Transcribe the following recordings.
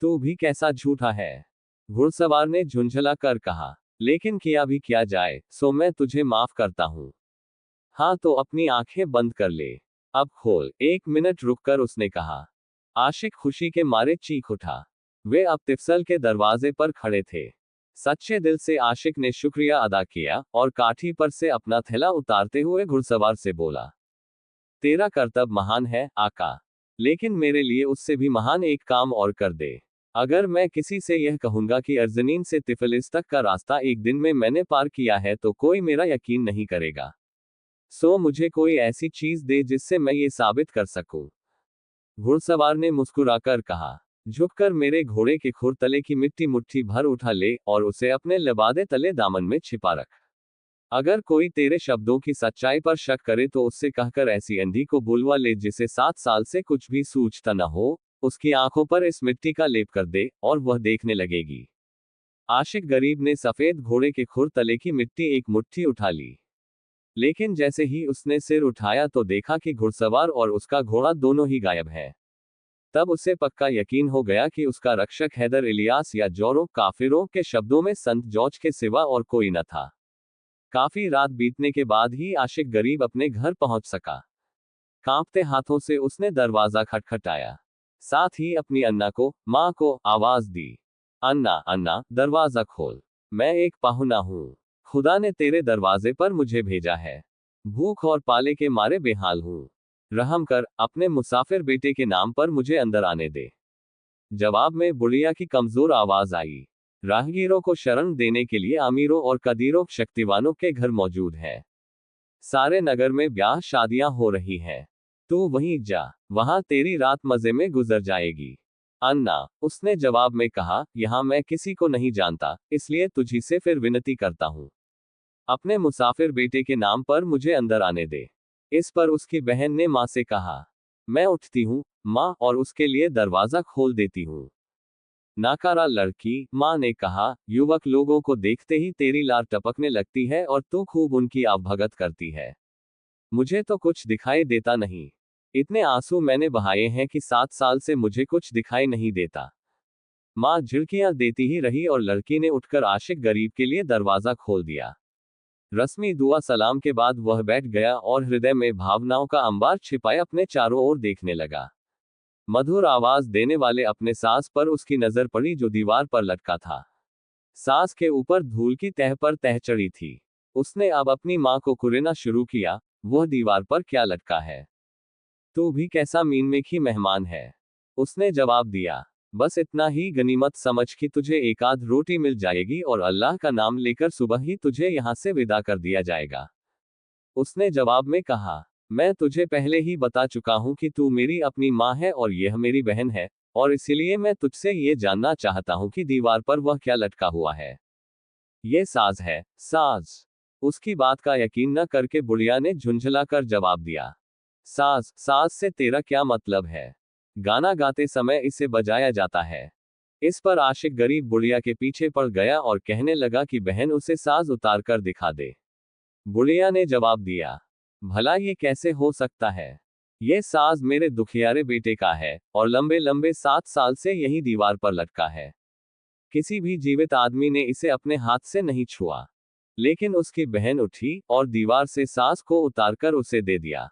तू भी कैसा झूठा है। घुड़सवार ने झुंझला कर कहा। लेकिन किया भी क्या जाए, सो मैं तुझे माफ करता हूं। हाँ तो अपनी आंखें बंद कर ले। अब खोल। 1 मिनट रुककर उसने कहा। आशिक खुशी के मारे चीख उठा। वे अब तिफसल के दरवाजे पर खड़े थे। सच्चे दिल से आशिक ने शुक्रिया अदा किया और काठी पर से अपना थैला उतारते हुए घुड़सवार से बोला, तेरा कर्तव्य महान है आका, लेकिन मेरे लिए उससे भी महान एक काम और कर दे। अगर मैं किसी से यह कहूंगा कि अर्जनीन से तिफलिस तक का रास्ता एक दिन में मैंने पार किया है तो कोई मेरा यकीन नहीं करेगा। सो मुझे कोई ऐसी चीज दे जिससे मैं ये साबित कर सकूं। घुड़सवार ने मुस्कुराकर कहा, झुककर मेरे घोड़े के खुर तले की मिट्टी मुट्ठी भर उठा ले और उसे अपने लबादे तले दामन में छिपा रख। अगर कोई तेरे शब्दों की सच्चाई पर शक करे तो उससे कहकर ऐसी अंधी को बुलवा ले जिसे 7 साल से कुछ भी सूझता न हो, उसकी आंखों पर इस मिट्टी का लेप कर दे और वह देखने लगेगी। आशिक गरीब ने सफेद घोड़े के खुर तले की मिट्टी एक मुट्ठी उठा ली। लेकिन जैसे ही उसने सिर उठाया तो देखा कि घुड़सवार और उसका घोड़ा दोनों ही गायब है। तब उसे पक्का यकीन हो गया कि उसका रक्षक हैदर इलियास या जोरो काफिरों के शब्दों में संत जॉर्ज के सिवा और कोई न था। काफी रात बीतने के बाद ही आशिक गरीब अपने घर पहुंच सका। कांपते हाथों से उसने दरवाजा खटखटाया। साथ ही अपनी अन्ना को, माँ को आवाज दी। अन्ना अन्ना, दरवाजा खोल। मैं एक पाहुना हूँ। खुदा ने तेरे दरवाजे पर मुझे भेजा है। भूख और पाले के मारे बेहाल हूँ। रहम कर, अपने मुसाफिर बेटे के नाम पर मुझे अंदर आने दे। जवाब में बुढ़िया की कमजोर आवाज आई। राहगीरों को शरण देने के लिए अमीरों और कदीरों शक्तिवानों के घर मौजूद हैं। सारे नगर में ब्याह शादियां हो रही हैं। तू वहीं जा, वहां तेरी रात मजे में गुजर जाएगी। अन्ना, उसने जवाब में कहा, यहां मैं किसी को नहीं जानता, इसलिए तुझी से फिर विनती करता हूं। अपने मुसाफिर बेटे के नाम पर मुझे अंदर आने दे। इस पर उसकी बहन ने मां से कहा, मैं उठती हूँ मां, और उसके लिए दरवाजा खोल देती हूँ। नाकारा लड़की, मां ने कहा, युवक लोगों को देखते ही तेरी लार टपकने लगती है और तू खूब उनकी आवभगत करती है। मुझे तो कुछ दिखाई देता नहीं। इतने आंसू मैंने बहाए हैं कि 7 साल से मुझे कुछ दिखाई नहीं देता। मां झिड़कियां देती ही रही और लड़की ने उठकर आशिक गरीब के लिए दरवाजा खोल दिया। रस्मी दुआ सलाम के बाद वह बैठ गया और हृदय में भावनाओं का अंबार छिपाए अपने चारों ओर देखने लगा। मधुर आवाज देने वाले अपने सास पर उसकी नजर पड़ी जो दीवार पर लटका था। सास के ऊपर धूल की तह पर तह चढ़ी थी। उसने अब अपनी मां को कुरेना शुरू किया, वह दीवार पर क्या लटका है? तू भी कैसा मीनमेखी मेहमान है। उसने जवाब दिया, बस इतना ही गनीमत समझ कि तुझे एक आध रोटी मिल जाएगी और अल्लाह का नाम लेकर सुबह ही तुझे यहां से विदा कर दिया जाएगा। उसने जवाब में कहा, मैं तुझे पहले ही बता चुका हूं कि तू मेरी अपनी माँ है और यह मेरी बहन है, और इसीलिए मैं तुझसे ये जानना चाहता हूं कि दीवार पर वह क्या लटका हुआ है। ये साज है, साज। उसकी बात का यकीन न करके बुढ़िया ने झुंझलाकर जवाब दिया, साज, साज से तेरा क्या मतलब है? गाना गाते समय इसे बजाया जाता है। इस पर आशिक गरीब बुढ़िया के पीछे पड़ गया और कहने लगा कि बहन उसे साज उतार कर दिखा दे। बुढ़िया ने जवाब दिया, भला ये कैसे हो सकता है? ये साज मेरे दुखियारे बेटे का है और लंबे लंबे 7 साल से यही दीवार पर लटका है। किसी भी जीवित आदमी ने इसे अपने हाथ से नहीं छुआ। लेकिन उसकी बहन उठी और दीवार से साज को उतारकर उसे दे दिया।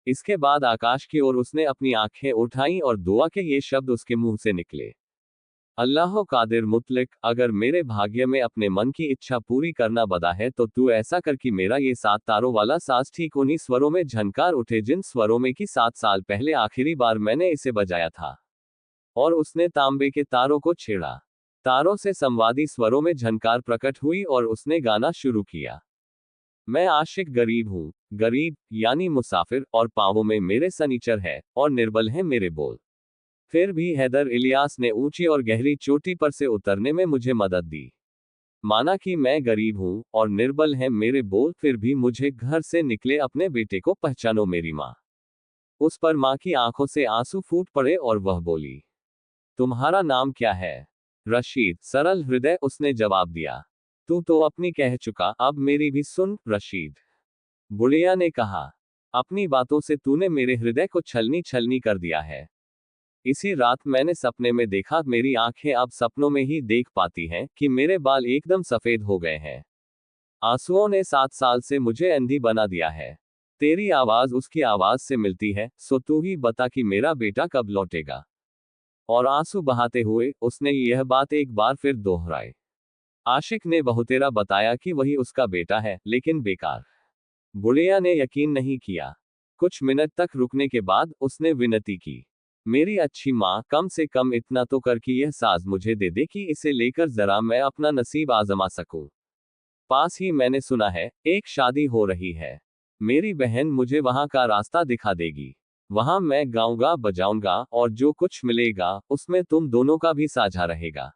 इसके बाद आकाश की ओर उसने अपनी आंखें उठाई और दुआ के ये शब्द उसके मुंह से निकले, अल्लाह कादिर मुतलक, अगर मेरे भाग्य में अपने मन की इच्छा पूरी करना बदा है तो तू ऐसा कर कि मेरा ये 7 तारों वाला साज ठीक उन्हीं स्वरों में झनकार उठे जिन स्वरों में कि 7 साल पहले आखिरी बार मैंने इसे बजाया था। और उसने तांबे के तारों को छेड़ा। तारों से संवादी स्वरों में झनकार प्रकट हुई और उसने गाना शुरू किया। मैं आशिक गरीब हूँ, गरीब यानी मुसाफिर, और पांवों में मेरे सनीचर है और निर्बल है मेरे बोल। फिर भी हैदर इलियास ने ऊंची और गहरी चोटी पर से उतरने में मुझे मदद दी। माना कि मैं गरीब हूं और निर्बल है मेरे बोल, फिर भी मुझे घर से निकले अपने बेटे को पहचानो मेरी माँ। उस पर माँ की आंखों से आंसू फूट पड़े और वह बोली, तुम्हारा नाम क्या है? रशीद, सरल हृदय, उसने जवाब दिया। तू तो अपनी कह चुका, अब मेरी भी सुन रशीद। बुढ़िया ने कहा, अपनी बातों से तूने मेरे हृदय को छलनी छलनी कर दिया है। इसी रात मैंने सपने में देखा, मेरी आंखें अब सपनों में ही देख पाती हैं कि मेरे बाल एकदम सफेद हो गए हैं। आंसुओं ने 7 साल से मुझे अंधी बना दिया है। तेरी आवाज उसकी आवाज से मिलती है, सो तू ही बता कि मेरा बेटा कब लौटेगा। और आंसू बहाते हुए उसने यह बात एक बार फिर दोहराई। आशिक ने बहुतेरा बताया कि वही उसका बेटा है, लेकिन बेकार। बुढ़िया ने यकीन नहीं किया। कुछ मिनट तक रुकने के बाद उसने विनती की, मेरी अच्छी माँ, कम से कम इतना तो कर कि यह साज मुझे दे दे कि इसे लेकर जरा मैं अपना नसीब आजमा सकूं। पास ही मैंने सुना है एक शादी हो रही है। मेरी बहन मुझे वहां का रास्ता दिखा देगी। वहां मैं गाऊंगा बजाऊंगा और जो कुछ मिलेगा उसमें तुम दोनों का भी साझा रहेगा।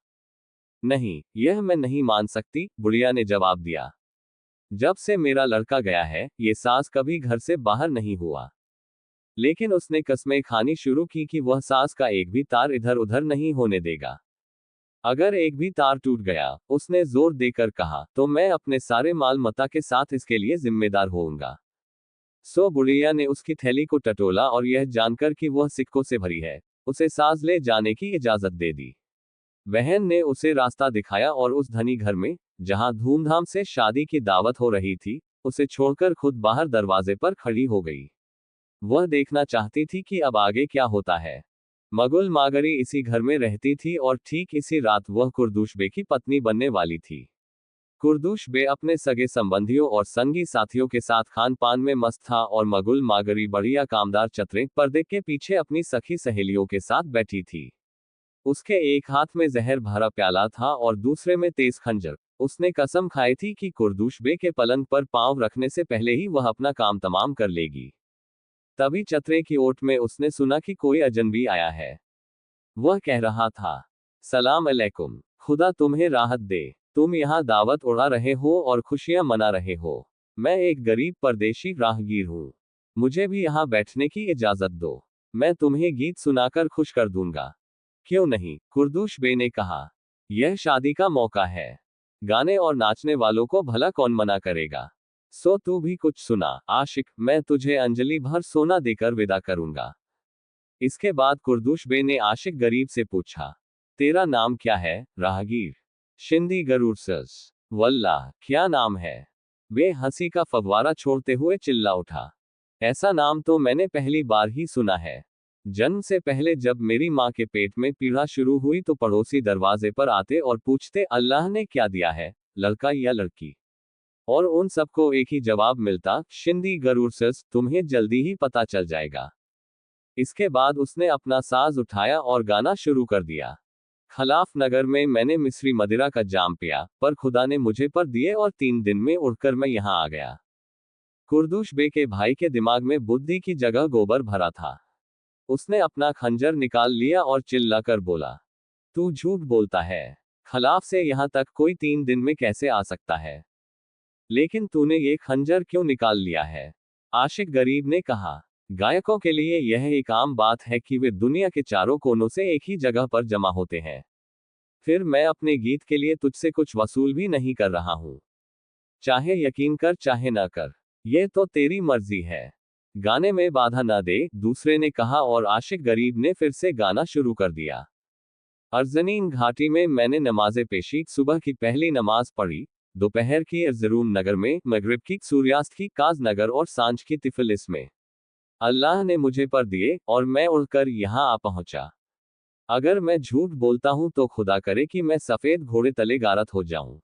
नहीं, यह मैं नहीं मान सकती, बुढ़िया ने जवाब दिया। जब से मेरा लड़का गया है ये सास कभी घर से बाहर नहीं हुआ। लेकिन उसने कस्में खानी शुरू की कि वह सास का एक भी तार इधर उधर नहीं होने देगा। अगर एक भी तार टूट गया, उसने जोर देकर कहा, तो मैं अपने सारे माल मता के साथ इसके लिए जिम्मेदार होऊंगा। सो बुढ़िया ने उसकी थैली को टटोला और यह जानकर कि वह सिक्कों से भरी है, उसे साज ले जाने की इजाजत दे दी। बहन ने उसे रास्ता दिखाया और उस धनी घर में, जहां धूमधाम से शादी की दावत हो रही थी, उसे छोड़कर खुद बाहर दरवाजे पर खड़ी हो गई। वह देखना चाहती थी कि अब आगे क्या होता है। मगुल मागरी इसी घर में रहती थी और ठीक इसी रात वह कुर्दुश बे की पत्नी बनने वाली थी। कुर्दुश बे अपने सगे संबंधियों और संगी साथियों के साथ खान पान में मस्त था और मगुल मागरी बढ़िया कामदार चतरे पर्दे के पीछे अपनी सखी सहेलियों के साथ बैठी थी। उसके एक हाथ में जहर भरा प्याला था और दूसरे में तेज खंजर। उसने कसम खाई थी कि कुर्दुश बे के पलंग पर पांव रखने से पहले ही वह अपना काम तमाम कर लेगी। तभी चतरे की ओट में उसने सुना कि कोई अजनबी आया है। वह कह रहा था, सलाम अलैकुम, खुदा तुम्हें राहत दे। तुम यहाँ दावत उड़ा रहे हो और खुशियां मना रहे हो। मैं एक गरीब परदेशी राहगीर हूँ। मुझे भी यहाँ बैठने की इजाजत दो। मैं तुम्हें गीत सुनाकर खुश कर दूंगा। क्यों नहीं, कुर्दुश बे ने कहा। यह शादी का मौका है। गाने और नाचने वालों को भला कौन मना करेगा। सो तू भी कुछ सुना, आशिक, मैं तुझे अंजलि भर सोना देकर विदा करूंगा। इसके बाद कुर्दुश बे ने आशिक गरीब से पूछा, तेरा नाम क्या है, राहगीर? शिंदी गरूरसस। वल्लाह, क्या नाम है? बे हंसी का फव्वारा छोड़ते हुए चिल्ला उठा, ऐसा नाम तो मैंने पहली बार ही सुना है। जन्म से पहले जब मेरी माँ के पेट में पीड़ा शुरू हुई तो पड़ोसी दरवाजे पर आते और पूछते, अल्लाह ने क्या दिया है, लड़का या लड़की? और उन सबको एक ही जवाब मिलता, शिंदी गरूरसस, तुम्हें जल्दी ही पता चल जाएगा। इसके बाद उसने अपना साज उठाया और गाना शुरू कर दिया। खलाफ नगर में मैंने मिस्री मदिरा का जाम पिया, पर खुदा ने मुझे पर दिए और 3 दिन में उड़कर मैं यहाँ आ गया। कुर्दुश बे के भाई के दिमाग में बुद्धि की जगह गोबर भरा था। उसने अपना खंजर निकाल लिया और चिल्लाकर बोला, तू झूठ बोलता है। खलाफ से यहाँ तक कोई 3 दिन में कैसे आ सकता है? लेकिन तूने ये खंजर क्यों निकाल लिया है? आशिक गरीब ने कहा, गायकों के लिए यह एक आम बात है कि वे दुनिया के चारों कोनों से एक ही जगह पर जमा होते हैं। फिर मैं अपने गीत के लिए तुझसे कुछ वसूल भी नहीं कर रहा हूं। चाहे यकीन कर चाहे ना कर, यह तो तेरी मर्जी है। गाने में बाधा ना दे, दूसरे ने कहा और आशिक गरीब ने फिर से गाना शुरू कर दिया। अर्जनीन घाटी में मैंने नमाज़े पेशी, सुबह की पहली नमाज पढ़ी, दोपहर की अर्जरूम नगर में, मगरिब की, सूर्यास्त की काज नगर और सांझ की तिफिलिस में। अल्लाह ने मुझे पर दिए और मैं उड़कर यहाँ आ पहुंचा। अगर मैं झूठ बोलता हूं तो खुदा करे कि मैं सफेद घोड़े तले गारत हो जाऊं।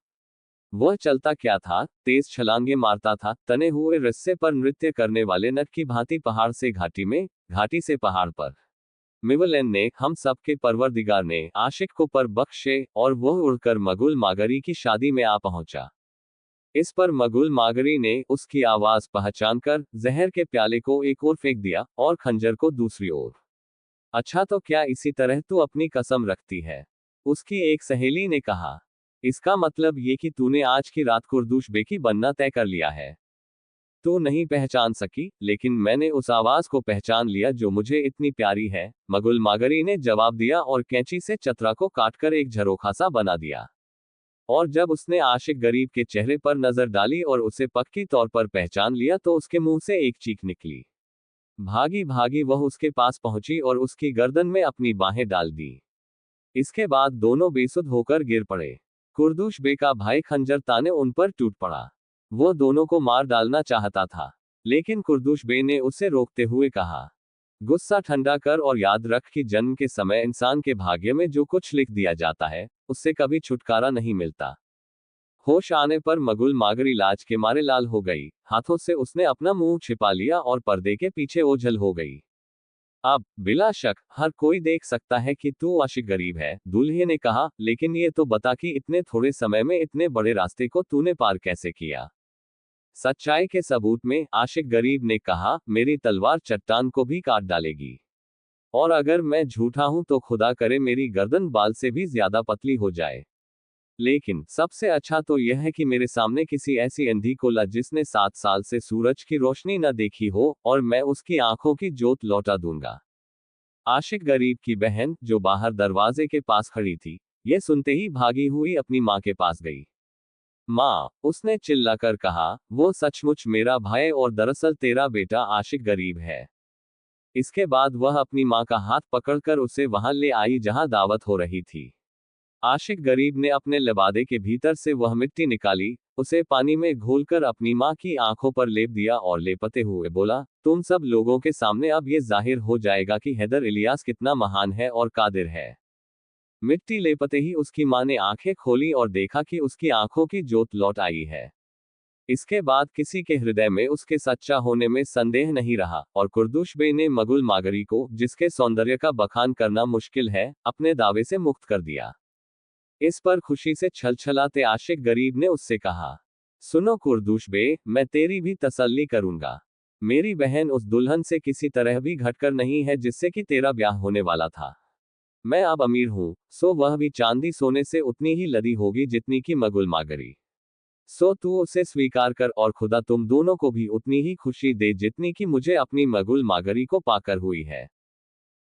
वह चलता क्या था, तेज छलांगे मारता था, तने हुए रस्से पर नृत्य करने वाले नट की भांति पहाड़ से घाटी में, घाटी से पहाड़ पर। मिवलेन ने, हम सबके परवरदिगार ने, आशिक को पर बख्शे, और वह उड़कर मगुल मागरी की शादी में आ पहुंचा। इस पर मगुल मागरी ने उसकी आवाज पहचानकर जहर के प्याले को एक ओर फेंक दिया और खंजर को दूसरी ओर। अच्छा, तो क्या इसी तरह तू अपनी कसम रखती है? उसकी एक सहेली ने कहा। इसका मतलब ये कि तूने आज की रात कुर्दुश बे की बनना तय कर लिया है। तू नहीं पहचान सकी, लेकिन मैंने उस आवाज को पहचान लिया जो मुझे इतनी प्यारी है, मगुल मागरी ने जवाब दिया और कैंची से चतरा को काटकर एक झरोखा सा बना दिया। और जब उसने आशिक गरीब के चेहरे पर नजर डाली और उसे पक्की तौर पर पहचान लिया तो उसके मुंह से एक चीख निकली। भागी भागी वह उसके पास पहुंची और उसकी गर्दन में अपनी बाहें डाल दी। इसके बाद दोनों बेसुध होकर गिर पड़े। कुर्दुश बे का भाई खंजर ताने उन पर टूट पड़ा। वो दोनों को मार डालना चाहता था, लेकिन कुर्दुश बे ने उसे रोकते हुए कहा, गुस्सा ठंडा कर और याद रख कि जन्म के समय इंसान के भाग्य में जो कुछ लिख दिया जाता है, उससे कभी छुटकारा नहीं मिलता। होश आने पर मगुल मागरी लाज के मारे लाल हो गई। हाथों से उसने अपना मुंह छिपा लिया और पर्दे के पीछे ओझल हो गई। अब बिला शक हर कोई देख सकता है कि तू आशिक गरीब है, दूल्हे ने कहा, लेकिन ये तो बता कि इतने थोड़े समय में इतने बड़े रास्ते को तूने पार कैसे किया। सच्चाई के सबूत में आशिक गरीब ने कहा, मेरी तलवार चट्टान को भी काट डालेगी। और अगर मैं झूठा हूं तो खुदा करे मेरी गर्दन बाल से भी ज्यादा पतली हो जाए। लेकिन सबसे अच्छा तो यह है कि मेरे सामने किसी ऐसी अंधी को ला जिसने 7 साल से सूरज की रोशनी न देखी हो, और मैं उसकी आंखों की जोत लौटा दूंगा। आशिक गरीब की बहन, जो बाहर दरवाजे के पास खड़ी थी, यह सुनते ही भागी हुई अपनी माँ के पास गई। माँ, उसने चिल्लाकर कहा, वो सचमुच मेरा भाई और दरअसल तेरा बेटा आशिक गरीब है। इसके बाद वह अपनी माँ का हाथ पकड़कर उसे वहां ले आई जहां दावत हो रही थी। आशिक गरीब ने अपने लिबादे के भीतर से वह मिट्टी निकाली, उसे पानी में घोलकर अपनी माँ की आंखों पर लेप दिया और लेपते हुए बोला, तुम सब लोगों के सामने अब ये जाहिर हो जाएगा कि हैदर इलियास कितना महान है और कादिर है। मिट्टी लेपते ही उसकी माँ ने आंखें खोली और देखा कि उसकी आंखों की जोत लौट आई है। इसके बाद किसी के हृदय में उसके सच्चा होने में संदेह नहीं रहा, और कुर्दुश बे ने मगुल मागरी को, जिसके सौंदर्य का बखान करना मुश्किल है, अपने दावे से मुक्त कर दिया। इस पर खुशी से छलछलाते आशिक गरीब ने उससे कहा, सुनो कुर्दुश बे, मैं तेरी भी तसल्ली करूंगा। मेरी बहन उस दुल्हन से किसी तरह भी घटकर नहीं है जिससे कि तेरा ब्याह होने वाला था। मैं अब अमीर हूं, सो वह भी चांदी सोने से उतनी ही लदी होगी जितनी की मगुल मागरी। सो तू उसे स्वीकार कर और खुदा तुम दोनों को भी उतनी ही खुशी दे जितनी कि मुझे अपनी मगुल मागरी को पाकर हुई है।